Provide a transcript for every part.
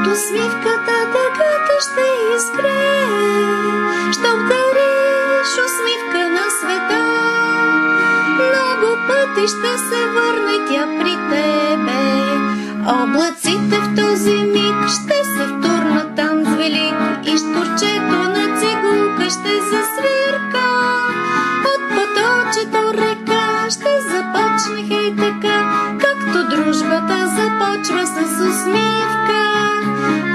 От усмивката дъгата ще изгрее, щом дариш усмивка на света. Много пъти ще се върне тя при тебе. Облаците в този миг ще се втурнат там с велик и штурчето на цигулка ще засвирка. От поточето река ще започне хей така, както дружбата започва с усмивка.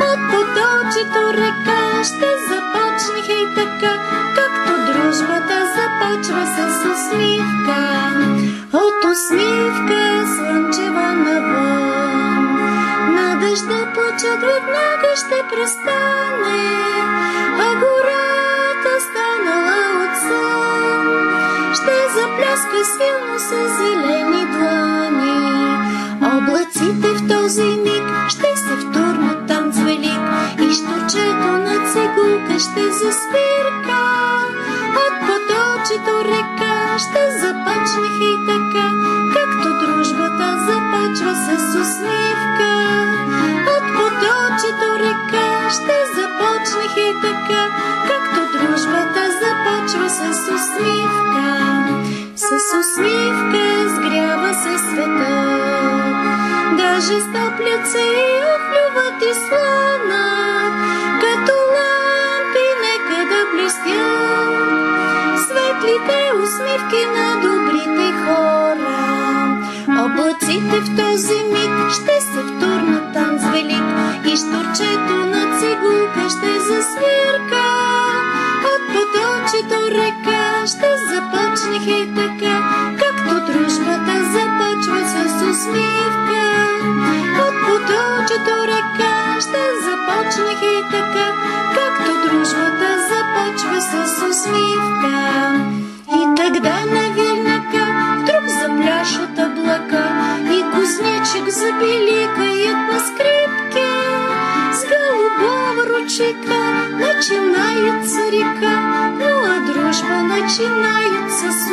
От поточето река ще започне хей така, както дружбата започва с усмивка. От усмивка слънчева навън, на дъжда плачът веднага ще престане, а гората станала от сън ще запляска силно с зелени длани. Облаците в този миг ще се втурнат там с велик и штурчето на цигулка ще засвирка. От поточето река ще започне хей така, както дружбата започва с усмивка. От поточето река ще започне хей така, както дружбата започва с усмивка. С усмивка сгрява се светът, даже стоплят се и охлюват и слънат, като лампи нека да блестят светлите усмивки на добрите хора. Облаците в този миг ще се втурнат там с велик и штурчето на цигулка ще засвирка. От поточето река ще започне хей така, както дружбата започва с усмивка. От поточето река ще започне хей така, както дружбата започва с усмивка. И тогда на вилника вдруг запляшат облака и кузнечик забеликает на скрипке. С голубого ручейка начинается река, ну а дружба начинается с